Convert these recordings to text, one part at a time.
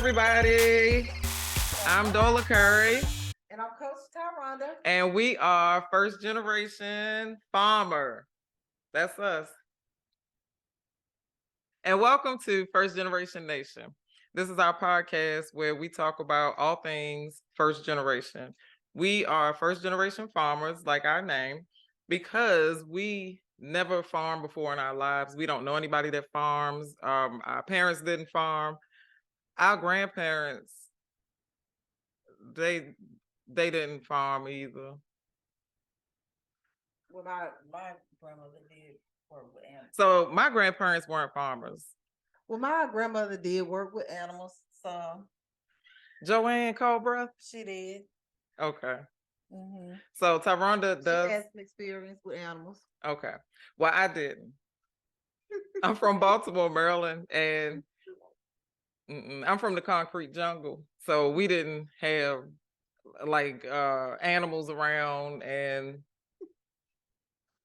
everybody. I'm Dola Curry. And I'm Coach Tyronda. And we are First Generation Farmer. That's us. And welcome to First Generation Nation. This is our podcast where we talk about all things first generation. We are First Generation Farmers, like our name, because we never farmed before in our lives. We don't know anybody that farms. Our parents didn't farm. Our grandparents, they didn't farm either. Well, my grandmother did work with animals. So my grandparents weren't farmers. Well, my grandmother did work with animals. So Joanne Cobra? She did. Okay. Mm-hmm. So Tyronda does. She has some experience with animals. Okay. Well, I didn't. I'm from Baltimore, Maryland, and I'm from the concrete jungle. So we didn't have like animals around, and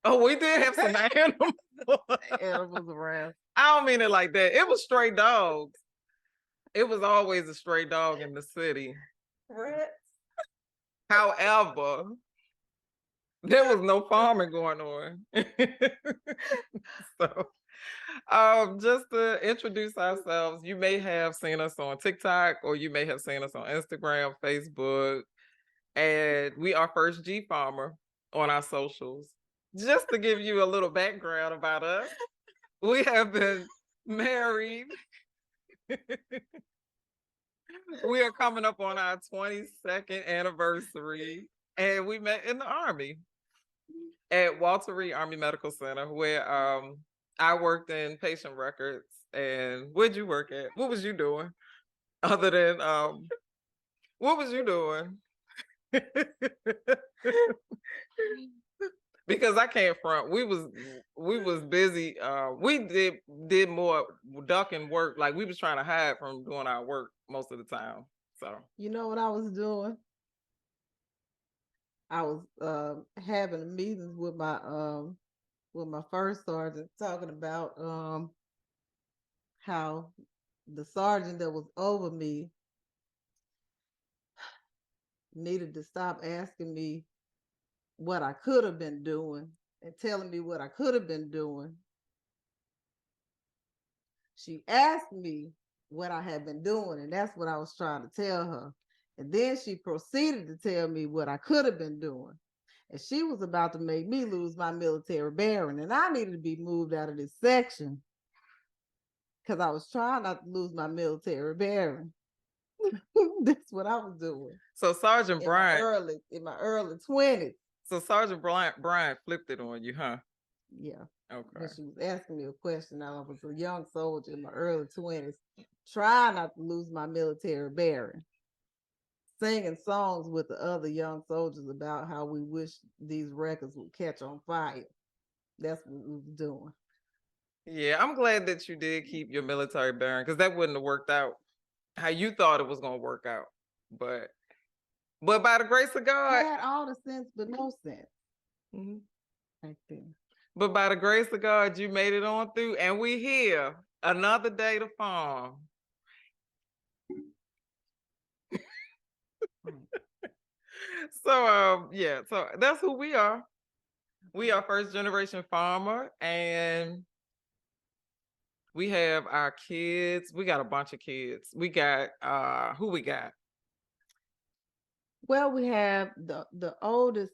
we did have some animals around. I don't mean it like that. It was stray dogs. It was always a stray dog in the city. Rats. However, there was no farming going on. So just to introduce ourselves, you may have seen us on TikTok or you may have seen us on Instagram, Facebook, and we are FirstGFarmer on our socials. Just to give you a little background about us, we have been married. We are coming up on our 22nd anniversary, and we met in the Army at Walter Reed Army Medical Center, where I worked in patient records. And where'd you work at? What was you doing? Other than what was you doing? Because I can't front. We was busy. We did more ducking work. Like we was trying to hide from doing our work most of the time. So you know what I was doing? I was having meetings with my first sergeant, talking about how the sergeant that was over me needed to stop asking me what I could have been doing and telling me what I could have been doing. She asked me what I had been doing, and that's what I was trying to tell her. And then she proceeded to tell me what I could have been doing. And she was about to make me lose my military bearing, and I needed to be moved out of this section because I was trying not to lose my military bearing. That's what I was doing. So Sergeant Bryant, in my early 20s. So Sergeant Bryant flipped it on you, huh? Yeah. Okay. And she was asking me a question. I was a young soldier in my early 20s, trying not to lose my military bearing, singing songs with the other young soldiers about how we wish these records would catch on fire. That's what we were doing. Yeah, I'm glad that you did keep your military bearing, because that wouldn't have worked out how you thought it was going to work out. But by the grace of God, I had all the sense, but no sense. Mm-hmm. Right there. But by the grace of God, you made it on through, and we here another day to farm. So so that's who we are. We are First Generation Farmer, and we have our kids. We got a bunch of kids. We got who we got? Well, we have the oldest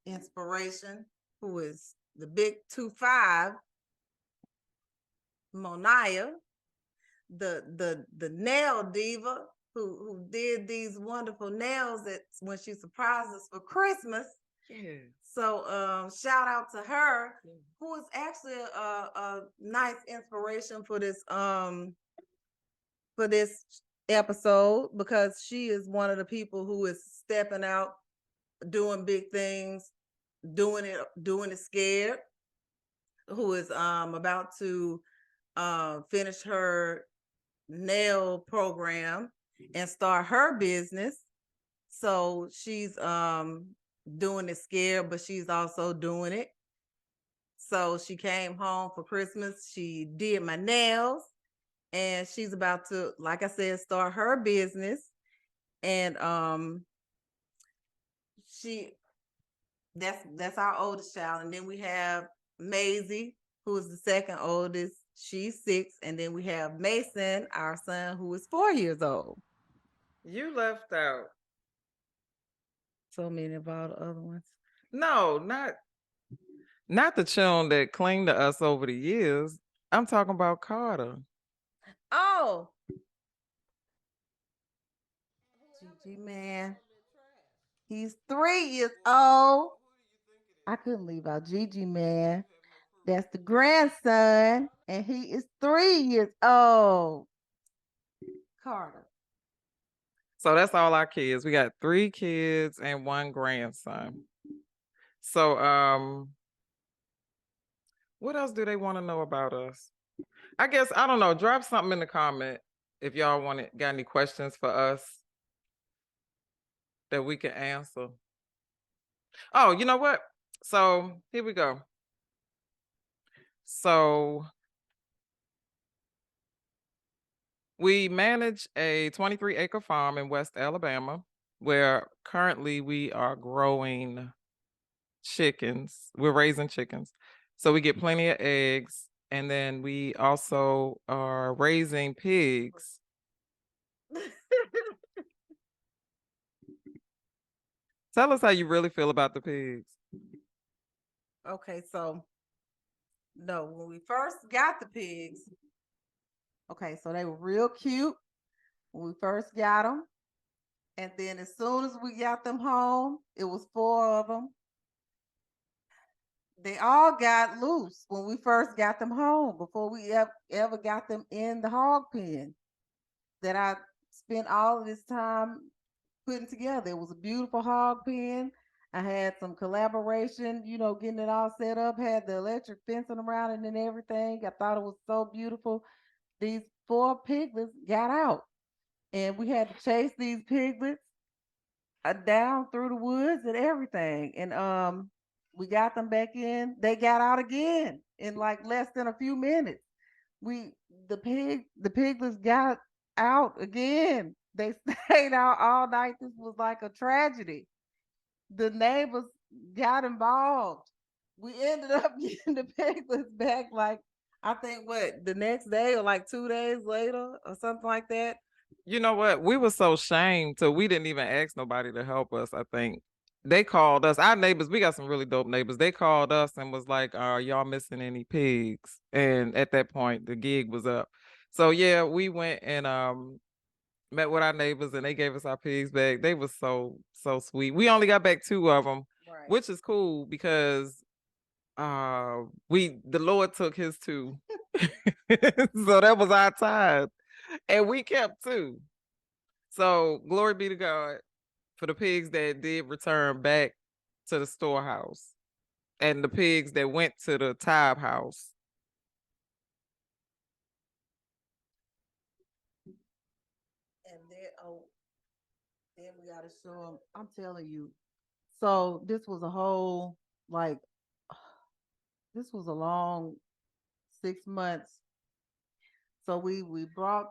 inspiration, who is the big 2'5", Moniah, the nail diva who did these wonderful nails when she surprised us for Christmas. Yeah. So shout out to her, who is actually a nice inspiration for this episode, because she is one of the people who is stepping out, doing big things, doing it scared, who is about to finish her nail program and start her business. So she's doing it scared, but she's also doing it. So she came home for Christmas. She did my nails. and she's about to, like I said, start her business. And she that's our oldest child. And then we have Maisie, who is the second oldest. She's 6. And then we have Mason, our son, who is 4 years old. You left out. So many of all the other ones. No, not the children that cling to us over the years. I'm talking about Carter. Oh, Gigi man. He's 3 years old. I couldn't leave out Gigi man. That's the grandson, and he is 3 years old. Carter. So that's all our kids. We got 3 kids and 1 grandson. So what else do they want to know about us? I guess I don't know. Drop something in the comment if y'all got any questions for us that we can answer. Oh, you know what? So here we go. So we manage a 23-acre farm in West Alabama where currently we are growing chickens. We're raising chickens. So we get plenty of eggs. And then we also are raising pigs. Tell us how you really feel about the pigs. Okay, so no, when we first got the pigs, okay, so they were real cute when we first got them. And then as soon as we got them home, it was 4 of them. They all got loose when we first got them home before we ever got them in the hog pen that I spent all of this time putting together. It was a beautiful hog pen. I had some collaboration, getting it all set up, had the electric fencing around it and everything. I thought it was so beautiful. These 4 piglets got out, and we had to chase these piglets down through the woods and everything. And we got them back in. They got out again in like less than a few minutes. The piglets got out again. They stayed out all night. This was like a tragedy. The neighbors got involved. We ended up getting the piglets back like, I think, what, the next day or like 2 days later or something like that. You know what? We were so shamed till we didn't even ask nobody to help us, I think. They called us, our neighbors, we got some really dope neighbors. They called us and was like, are y'all missing any pigs? And at that point, the gig was up. So yeah, we went and met with our neighbors and they gave us our pigs back. They were so sweet. We only got back 2 of them, Right. which is cool because the Lord took his 2. So that was our tithe. And we kept 2. So glory be to God for the pigs that did return back to the storehouse and the pigs that went to the tithe house. And then we got to show them. I'm telling you. So this was a whole, like, this was a long 6 months. So we brought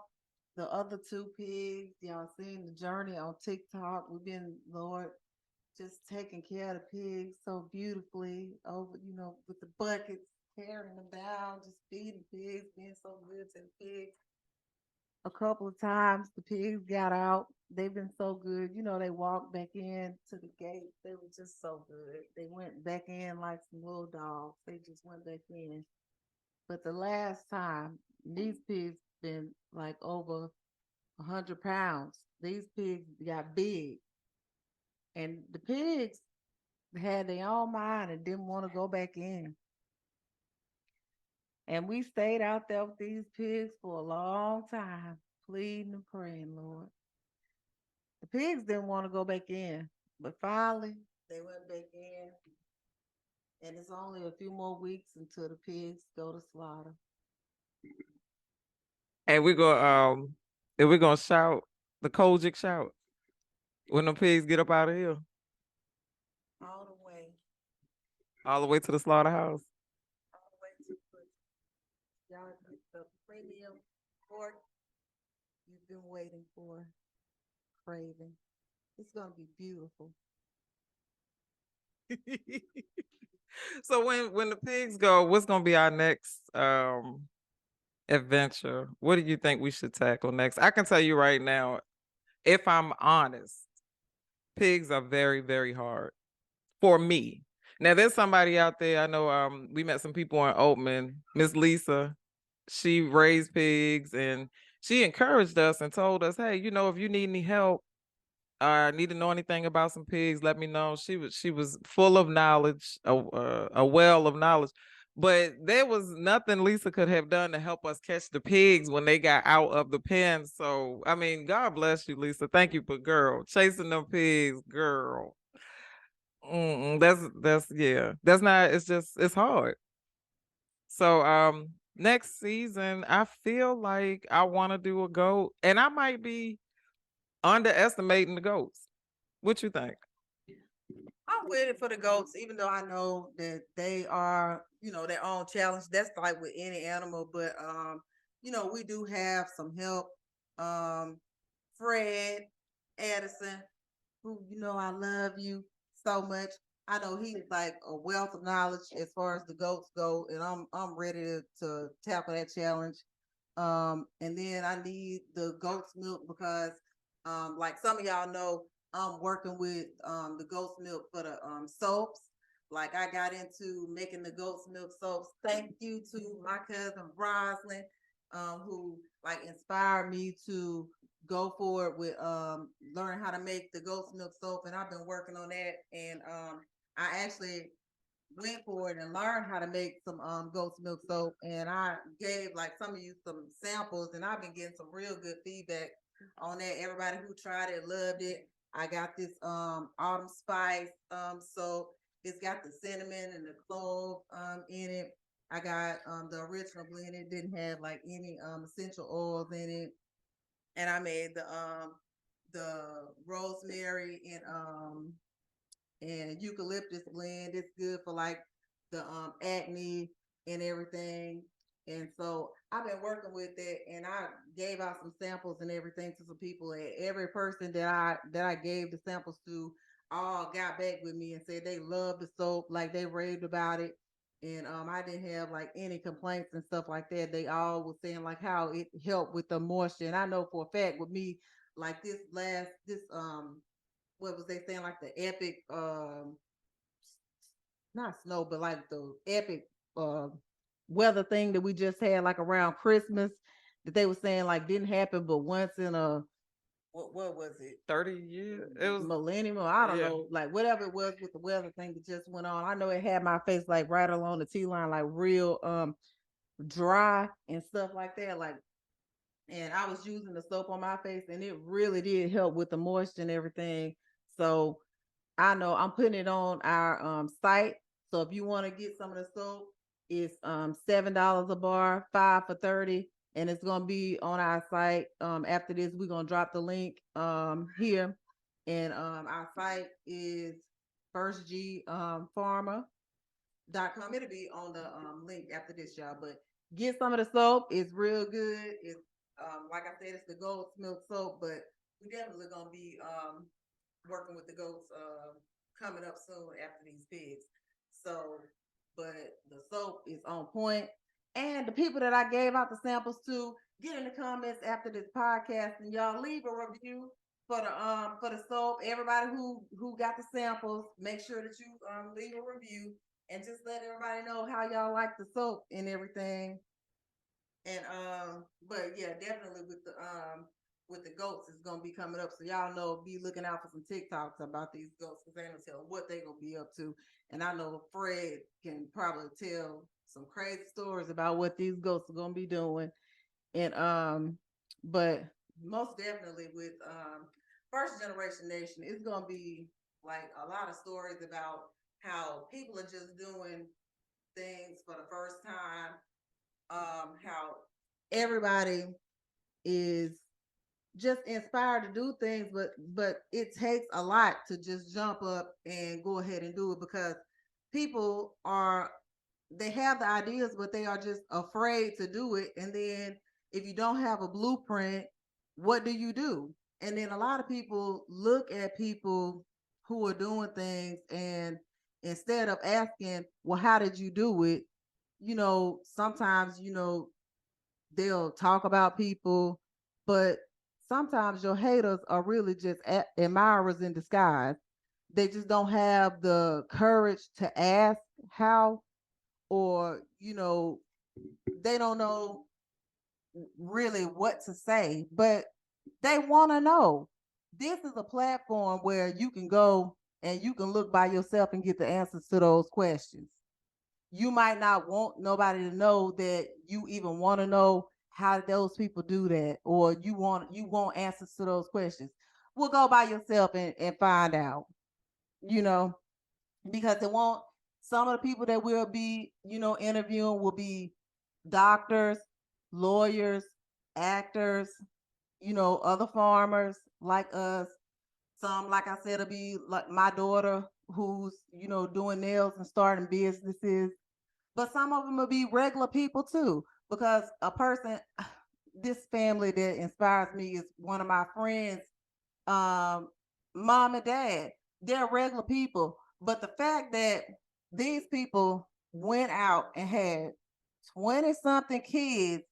the other 2 pigs. Y'all seen the journey on TikTok. We've been, Lord, just taking care of the pigs so beautifully over, with the buckets, carrying them down, just feeding pigs, being so good to the pigs. A couple of times the pigs got out. They've been so good. They walked back in to the gate. They were just so good. They went back in like some little dogs. They just went back in. But the last time, these pigs been like over 100 pounds. These pigs got big. And the pigs had their own mind and didn't want to go back in. And we stayed out there with these pigs for a long time, pleading and praying, Lord. The pigs didn't want to go back in, but finally they went back in. And it's only a few more weeks until the pigs go to slaughter. And we're gonna shout the Kojic shout when the pigs get up out of here. All the way. All the way to the slaughterhouse. All the way to the y'all get the premium Or you've been waiting for, craving. It's gonna be beautiful. So when the pigs go, what's gonna be our next adventure? What do you think we should tackle next? I can tell you right now, if I'm honest, pigs are very, very hard for me. Now there's somebody out there. I know we met some people in Oatman, Miss Lisa. She raised pigs and she encouraged us and told us, hey, if you need any help, need to know anything about some pigs, let me know. She was full of knowledge, a well of knowledge. But there was nothing Lisa could have done to help us catch the pigs when they got out of the pen. So I mean, God bless you, Lisa. Thank you for girl chasing them pigs, girl. That's yeah. That's not. It's just it's hard. So next season, I feel like I want to do a goat, and I might be underestimating the goats. What you think? I'm with it for the goats, even though I know that they are, their own challenge. That's like with any animal, but we do have some help. Um, Fred Addison, who I love you so much. I know he's like a wealth of knowledge as far as the goats go, and I'm ready to tackle that challenge. And then I need the goat's milk because, like some of y'all know, I'm working with the goat's milk for the soaps. Like I got into making the goat's milk soaps. Thank you to my cousin Roslyn, who like inspired me to go forward with learn how to make the goat's milk soap, and I've been working on that. And I actually went for it and learned how to make some goat's milk soap, and I gave like some of you some samples, and I've been getting some real good feedback on that. Everybody who tried it loved it. I got this autumn spice soap. It's got the cinnamon and the clove in it. I got the original blend. It didn't have like any essential oils in it, and I made the rosemary and eucalyptus blend. It's good for like the acne and everything. And so I've been working with it, and I gave out some samples and everything to some people. And every person that I gave the samples to all got back with me and said they loved the soap, like they raved about it. And I didn't have like any complaints and stuff like that. They all were saying like how it helped with the moisture. And I know for a fact with me, like this what was they saying, like the epic not snow, but like the epic uh weather thing that we just had like around Christmas, that they were saying like didn't happen but once in a, what was it, 30 years? It was millennium, or I don't yeah. know, like whatever it was with the weather thing that just went on. I know it had my face like right along the T line, like real dry and stuff like that, like, and I was using the soap on my face, and it really did help with the moisture and everything. So I know I'm putting it on our site. So if you want to get some of the soap, it's $7 a bar, 5 for 30, and it's gonna be on our site. After this, we're gonna drop the link here, and our site is FirstGFarmer.com. It'll be on the link after this, y'all. But get some of the soap. It's real good. It's like I said, it's the goat's milk soap, but we definitely gonna be working with the goats coming up soon after these pigs. So, but the soap is on point. And the people that I gave out the samples to, get in the comments after this podcast and y'all leave a review for the soap. Everybody who got the samples, make sure that you leave a review and just let everybody know how y'all like the soap and everything. And but yeah, definitely with the goats, it's gonna be coming up. So y'all know, be looking out for some TikToks about these goats, because they gonna tell what they gonna be up to. And I know Fred can probably tell some crazy stories about what these goats are gonna be doing. And but most definitely with First Generation Nation, it's gonna be like a lot of stories about how people are just doing things for the first time, how everybody is just inspired to do things, but it takes a lot to just jump up and go ahead and do it, because people are, they have the ideas but they are just afraid to do it. And then if you don't have a blueprint, what do you do? And then a lot of people look at people who are doing things, and instead of asking, well, how did you do it? Sometimes, they'll talk about people, but sometimes your haters are really just admirers in disguise. They just don't have the courage to ask how, or, they don't know really what to say, but they want to know. This is a platform where you can go and you can look by yourself and get the answers to those questions. You might not want nobody to know that you even want to know how those people do that, or you want answers to those questions. We'll go by yourself and find out, you know, because it won't some of the people that we'll be, interviewing will be doctors, lawyers, actors, other farmers like us. Some, like I said, will be like my daughter who's, doing nails and starting businesses. But some of them will be regular people too, because a person, this family that inspires me is one of my friends, um, mom and dad. They're regular people. But the fact that these people went out and had 20 something kids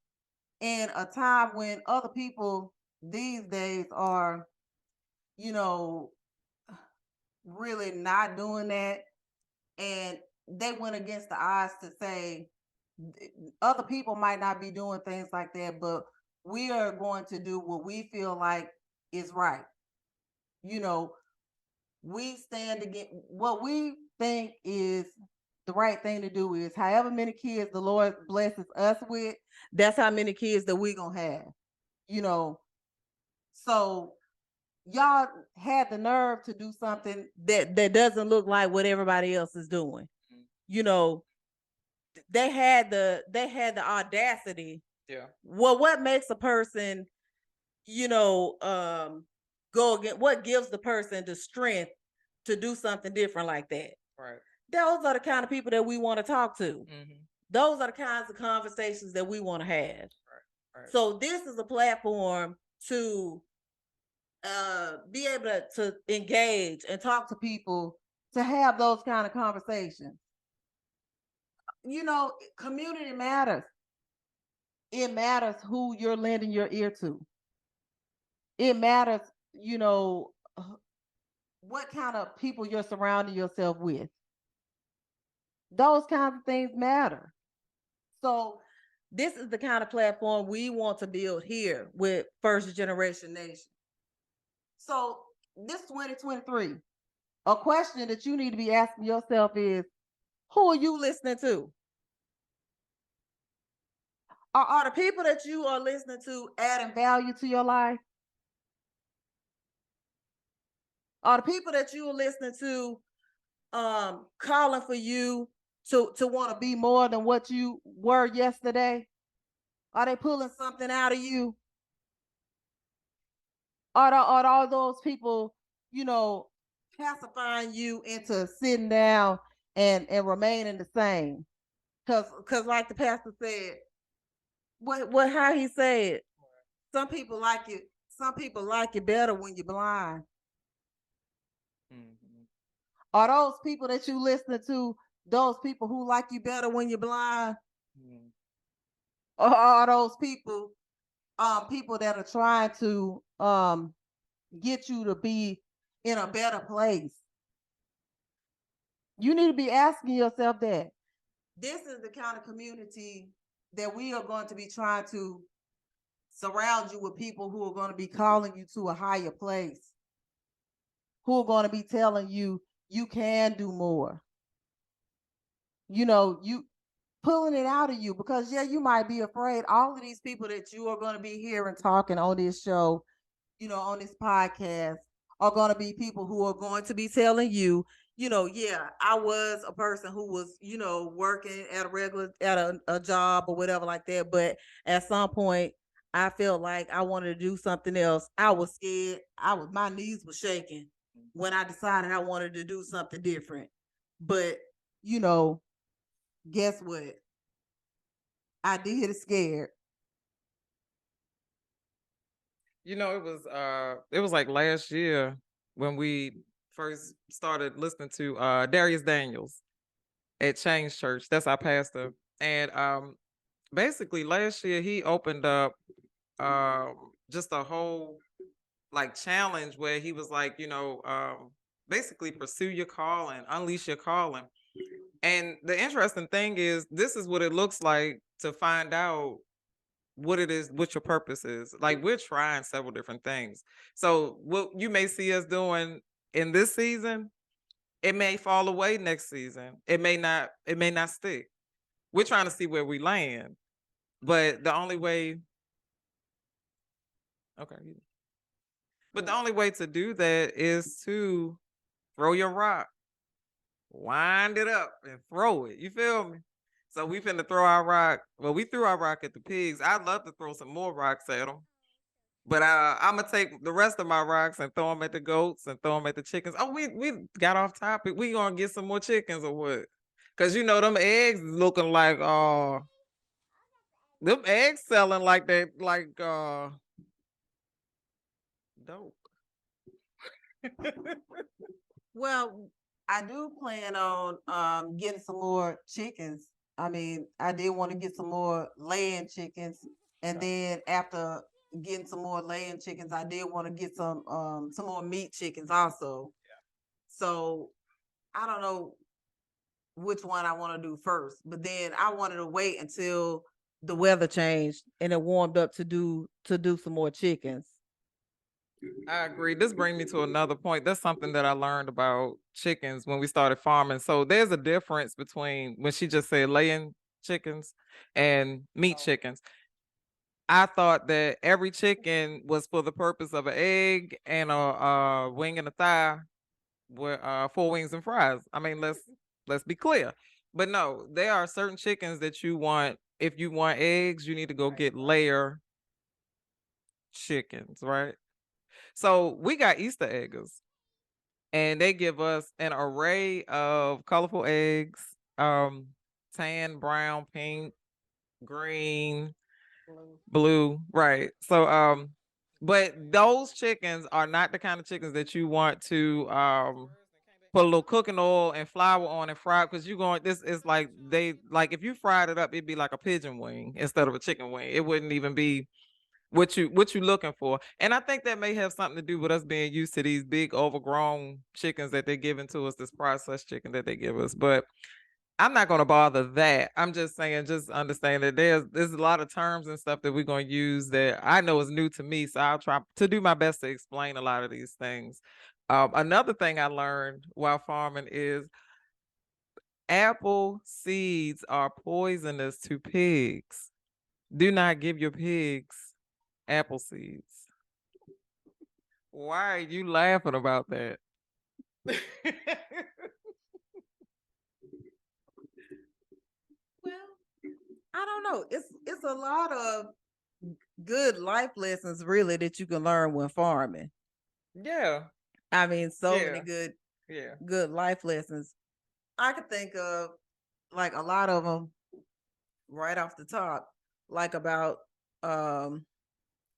in a time when other people these days are, you know, really not doing that. And they went against the odds to say other people might not be doing things like that, but we are going to do what we feel like is right. You know, we stand against what we think is the right thing to do is however many kids the Lord blesses us with, that's how many kids that we gonna have. You know, so y'all had the nerve to do something that doesn't look like what everybody else is doing. You know, they had the audacity. Yeah. Well, what makes a person, you know, go again? What gives the person the strength to do something different like that? Right. Those are the kind of people that we want to talk to. Mm-hmm. Those are the kinds of conversations that we want to have. Right. Right. So this is a platform to be able to engage and talk to people, to have those kind of conversations. Community matters. It matters who you're lending your ear to. It matters, you know, what kind of people you're surrounding yourself with. Those kinds of things matter. So this is the kind of platform we want to build here with First Generation Nation. So this 2023, a question that you need to be asking yourself is, who are you listening to? Are the people that you are listening to adding value to your life? Are the people that you are listening to calling for you to want to be more than what you were yesterday? Are they pulling something out of you? Are all those people, you know, pacifying you into sitting down and remaining the same? Cause like the pastor said, what how he said, some people like it better when you're blind. Mm-hmm. Are those people that you listening to those people who like you better when you're blind? Mm-hmm. Or are those people people that are trying to get you to be in a better place? You need to be asking yourself that. This is the kind of community that we are going to be trying to surround you with, people who are going to be calling you to a higher place, who are going to be telling you you can do more. You pulling it out of you, because yeah, you might be afraid. All of these people that you are going to be hearing talking on this show, on this podcast, are going to be people who are going to be telling you, yeah, I was a person who was, working at a job or whatever like that. But at some point, I felt like I wanted to do something else. I was scared. My knees were shaking when I decided I wanted to do something different. But, guess what? I did it scared. it was like last year when we first started listening to Darius Daniels at Change Church. That's our pastor. And basically last year he opened up just a whole like challenge where he was like, basically pursue your calling, unleash your calling. And the interesting thing is this is what it looks like to find out what it is, what your purpose is. Like we're trying several different things. So what you may see us doing in this season, it may fall away next season. It may not stick. We're trying to see where we land. But the only way, okay. But the only way to do that is to throw your rock, wind it up and throw it. You feel me? So we finna throw our rock. Well, we threw our rock at the pigs. I'd love to throw some more rocks at them. But I'm gonna take the rest of my rocks and throw them at the goats and throw them at the chickens. Oh, we got off topic. We gonna get some more chickens or what? Cause them eggs is looking like them eggs selling like that dope. Well, I do plan on getting some more chickens. I mean, I did want to get some more laying chickens, and then after getting some more laying chickens, I did want to get some more meat chickens also. So I don't know which one I want to do first, but then I wanted to wait until the weather changed and it warmed up to do some more chickens. I agree. This brings me to another point. That's something that I learned about chickens when we started farming. So there's a difference between when she just said laying chickens and meat chickens. I thought that every chicken was for the purpose of an egg and a wing and a thigh with 4 wings and fries. I mean, let's be clear. But no, there are certain chickens that you want. If you want eggs, you need to go get layer chickens, right? So we got Easter eggs, and they give us an array of colorful eggs, tan, brown, pink, green, blue, right? So but those chickens are not the kind of chickens that you want to put a little cooking oil and flour on and fry, because you going this is like they like if you fried it up, it'd be like a pigeon wing instead of a chicken wing. It wouldn't even be what you looking for. And I think that may have something to do with us being used to these big overgrown chickens that they're giving to us, this processed chicken that they give us. But I'm not going to bother that. I'm just saying, just understand that there's a lot of terms and stuff that we're going to use that I know is new to me. So I'll try to do my best to explain a lot of these things. Another thing I learned while farming is apple seeds are poisonous to pigs. Do not give your pigs apple seeds. Why are you laughing about that? Well, I don't know. It's a lot of good life lessons really that you can learn when farming. Yeah. I mean, so many Yeah. good life lessons. I could think of like a lot of them right off the top, like about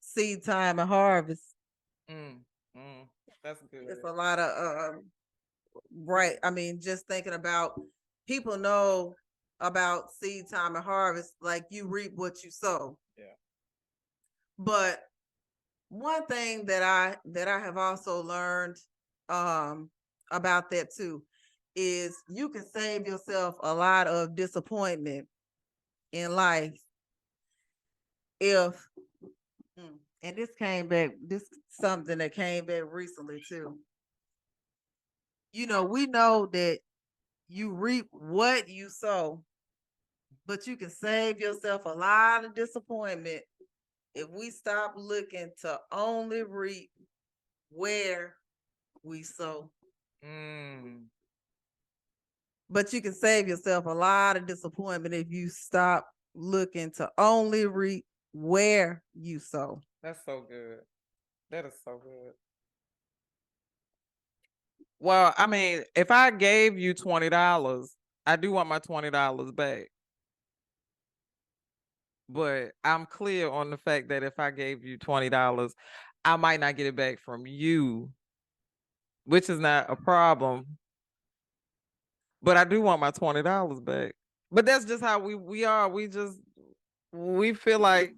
seed time and harvest. Mm, that's good. It's a lot of right. I mean, just thinking about people know about seed time and harvest, like you reap what you sow. Yeah. But one thing that I have also learned about that too is you can save yourself a lot of disappointment in life if and this came back, this something that came back recently too. We know that you reap what you sow, but you can save yourself a lot of disappointment if we stop looking to only reap where we sow. Mm, But you can save yourself a lot of disappointment if you stop looking to only reap where you sow. that's so good. That is so good. Well, I mean, if I gave you $20, I do want my $20 back. But I'm clear on the fact that if I gave you $20, I might not get it back from you, which is not a problem. But I do want my $20 back. But that's just how we are. We feel like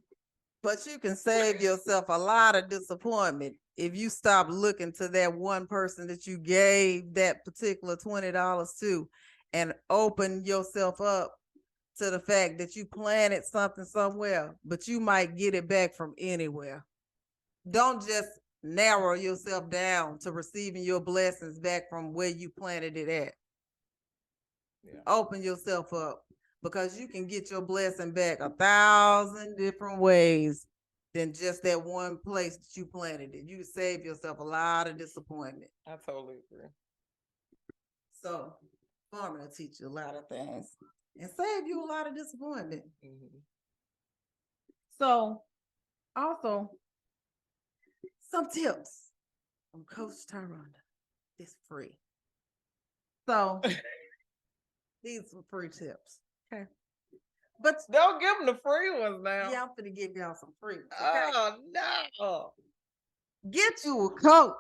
But you can save yourself a lot of disappointment if you stop looking to that one person that you gave that particular $20 to and open yourself up to the fact that you planted something somewhere, but you might get it back from anywhere. Don't just narrow yourself down to receiving your blessings back from where you planted it at. Yeah. Open yourself up, because you can get your blessing back 1,000 different ways than just that one place that you planted it. You save yourself a lot of disappointment. I totally agree. So farming will teach you a lot of things and save you a lot of disappointment. Mm-hmm. So also some tips from Coach Tyronda. It's free. So these are free tips. Okay. But don't give them the free ones now. yeah, I'm gonna give y'all some free. Okay? Oh no. Get you a coach.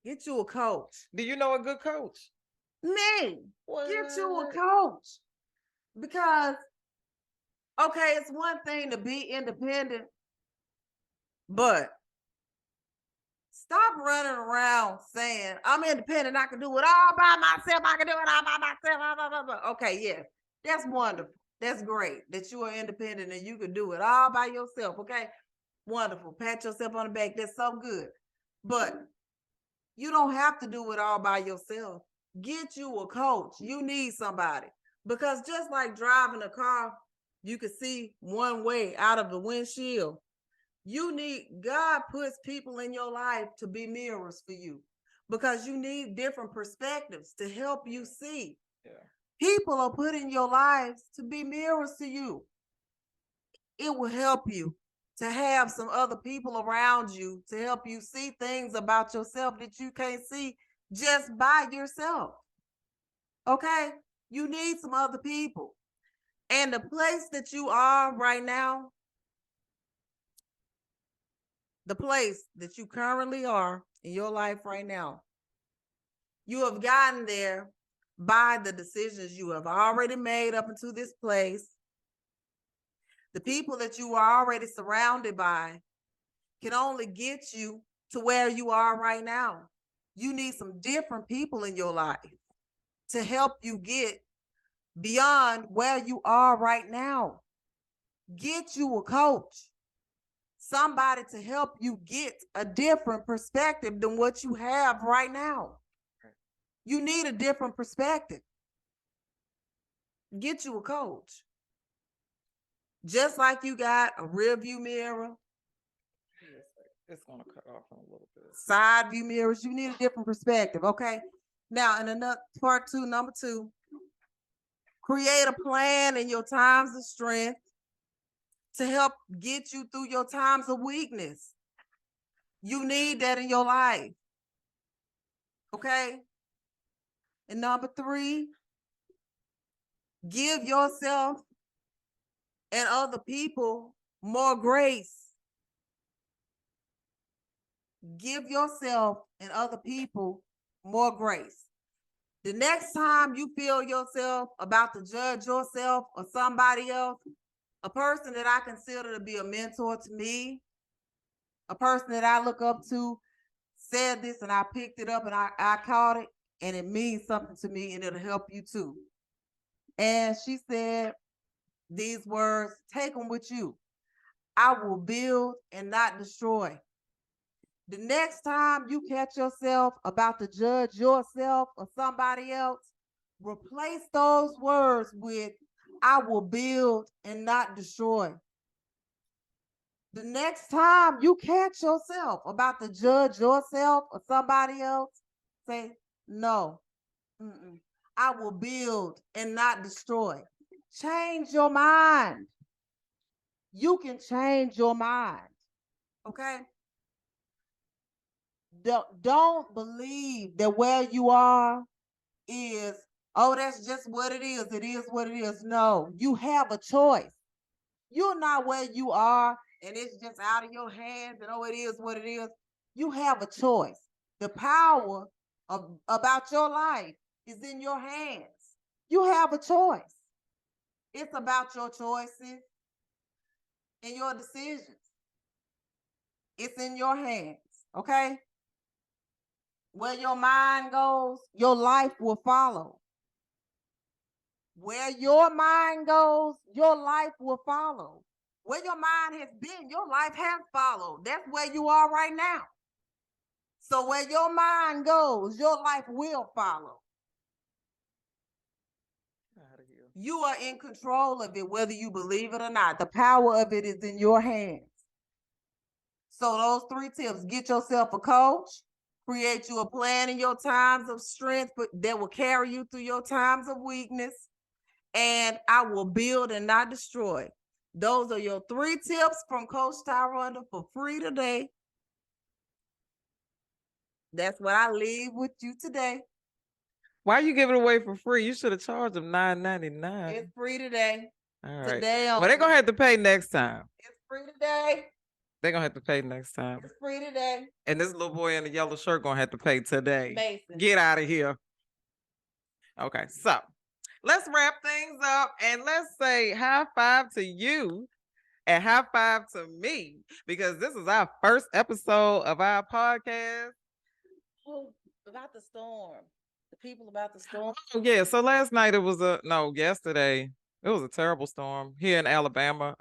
Get you a coach. Do you know a good coach? Me. What? Get you a coach. Because okay, it's one thing to be independent, but stop running around saying, I'm independent, I can do it all by myself, I can do it all by myself. Blah, blah, blah, blah. Okay, yeah, that's wonderful. That's great that you are independent and you can do it all by yourself. Okay, wonderful. Pat yourself on the back. That's so good. But you don't have to do it all by yourself. Get you a coach. You need somebody. Because just like driving a car, you can see one way out of the windshield. God puts people in your life to be mirrors for you, because you need different perspectives to help you see. Yeah. People are put in your lives to be mirrors to you. It will help you to have some other people around you to help you see things about yourself that you can't see just by yourself. Okay? You need some other people. And the place that you are right now, the place that you currently are in your life right now, you have gotten there by the decisions you have already made up into this place. The people that you are already surrounded by can only get you to where you are right now. You need some different people in your life to help you get beyond where you are right now. Get you a coach, somebody to help you get a different perspective than what you have right now. You need a different perspective. Get you a coach. Just like you got a rear view mirror, it's gonna cut off in a little bit. Side view mirrors, you need a different perspective. Okay. Now, in another part two, number 2, create a plan in your times of strength to help get you through your times of weakness. You need that in your life. Okay. And number 3, give yourself and other people more grace. Give yourself and other people more grace. The next time you feel yourself about to judge yourself or somebody else, a person that I consider to be a mentor to me, a person that I look up to, said this and I picked it up and I caught it, and it means something to me and it'll help you too. And she said these words, take them with you. I will build and not destroy. The next time you catch yourself about to judge yourself or somebody else, replace those words with, I will build and not destroy. The next time you catch yourself about to judge yourself or somebody else, say, no, I will build and not destroy. Change your mind. You can change your mind. Okay? Don't believe that where you are is, oh, that's just what it is. It is what it is. No, you have a choice. You're not where you are and it's just out of your hands and oh, it is what it is. You have a choice. The power about your life is in your hands. You have a choice. It's about your choices and your decisions. It's in your hands, okay? Where your mind goes, your life will follow. Where your mind goes, your life will follow. Where your mind has been, your life has followed. That's where you are right now. So where your mind goes, your life will follow. You are in control of it, whether you believe it or not. The power of it is in your hands. So those 3 tips: get yourself a coach, create you a plan in your times of strength that will carry you through your times of weakness, and I will build and not destroy. Those are your 3 tips from Coach Tyronda for free today. That's what I leave with you today. Why you give it away for free? You should have charged them $9.99. It's free today. All right. Today Well, they're gonna have to pay next time. It's free today. They're gonna have to pay next time. It's free today. And this little boy in the yellow shirt gonna have to pay today. Mason. Get out of here. Okay, so let's wrap things up and let's say high five to you and high five to me because this is our first episode of our podcast. Oh, about the storm. The people about the storm. Oh, yeah. So last night yesterday it was a terrible storm here in Alabama.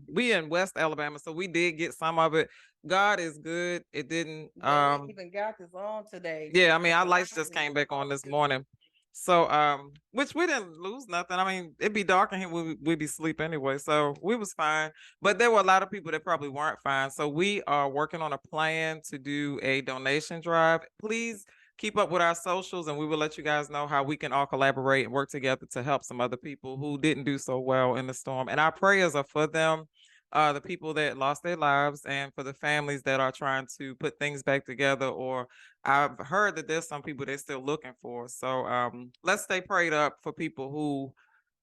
We in West Alabama, so we did get some of it. God is good. It didn't We even got this on today. yeah, I mean our lights just came back on this morning. So which we didn't lose nothing. I mean, it'd be dark in here, we'd be asleep anyway. So we was fine. But there were a lot of people that probably weren't fine. So we are working on a plan to do a donation drive. Please keep up with our socials and we will let you guys know how we can all collaborate and work together to help some other people who didn't do so well in the storm. And our prayers are for them, the people that lost their lives, and for the families that are trying to put things back together, or I've heard that there's some people they're still looking for. So let's stay prayed up for people who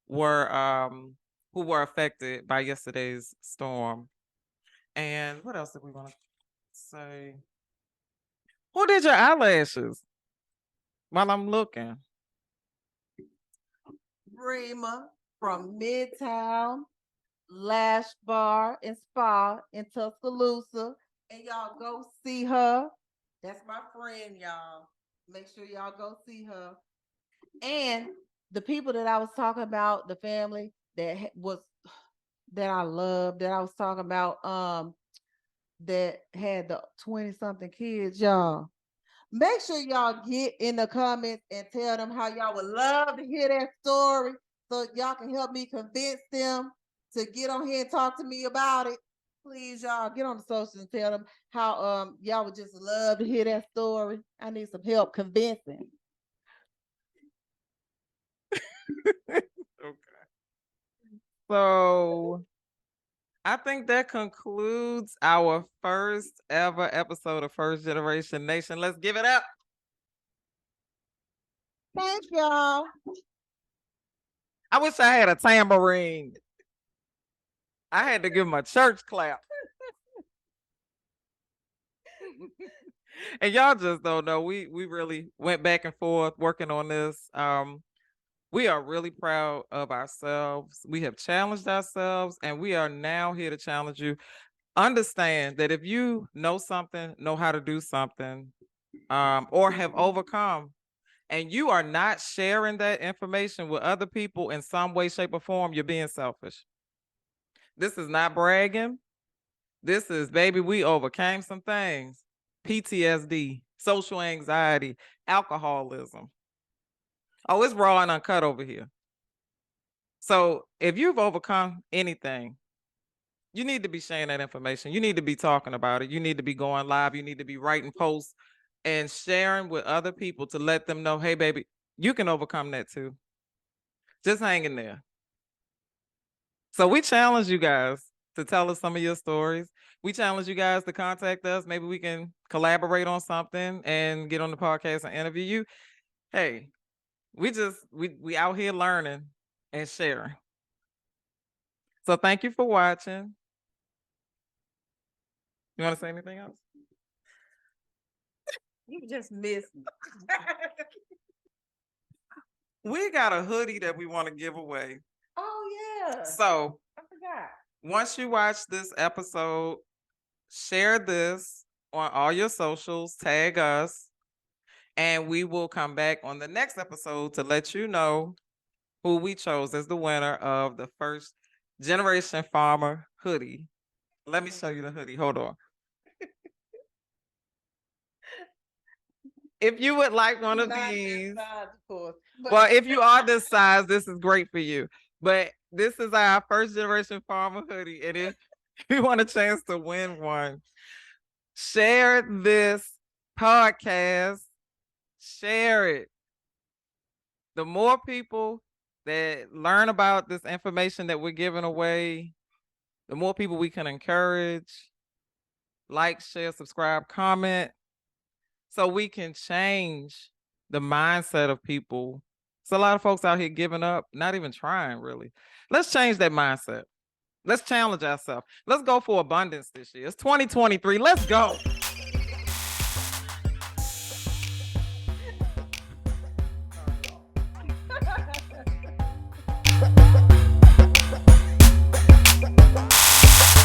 were affected by yesterday's storm. And what else did we want to say? Who did your eyelashes? While I'm looking. Rima from Midtown Lash Bar and Spa in Tuscaloosa. And y'all go see her. That's my friend, y'all. Make sure y'all go see her. And the people that I was talking about, the family that I loved, that I was talking about, that had the 20-something kids, y'all. Make sure y'all get in the comments and tell them how y'all would love to hear that story so y'all can help me convince them to get on here and talk to me about it. Please, y'all, get on the socials and tell them how y'all would just love to hear that story. I need some help convincing. Okay. So I think that concludes our first ever episode of First Generation Nation. Let's give it up. Thank y'all. I wish I had a tambourine. I had to give him a church clap. And y'all just don't know. We really went back and forth working on this. We are really proud of ourselves. We have challenged ourselves, and we are now here to challenge you. Understand that if you know something, know how to do something, or have overcome, and you are not sharing that information with other people in some way, shape, or form, you're being selfish. This is not bragging. This is, baby, we overcame some things. PTSD, social anxiety, alcoholism. Oh, it's raw and uncut over here. So if you've overcome anything, you need to be sharing that information. You need to be talking about it. You need to be going live. You need to be writing posts and sharing with other people to let them know, hey, baby, you can overcome that too. Just hang in there. So we challenge you guys to tell us some of your stories. We challenge you guys to contact us. Maybe we can collaborate on something and get on the podcast and interview you. Hey, we out here learning and sharing. So thank you for watching. You want to say anything else? You just missed me. We got a hoodie that we want to give away. Oh yeah. So I forgot. once you watch this episode, share this on all your socials, tag us, and we will come back on the next episode to let you know who we chose as the winner of the First Generation Farmer hoodie. Let me show you the hoodie. Hold on. If you would like one of Not these, that size, of course. well, if you are this size, this is great for you. But this is our First Generation Farmer hoodie. And if you want a chance to win one, share this podcast. Share it. The more people that learn about this information that we're giving away, the more people we can encourage. Like, share, subscribe, comment, so we can change the mindset of people. It's a lot of folks out here giving up, not even trying really. Let's change that mindset. Let's challenge ourselves. Let's go for abundance this year. It's 2023. Let's go.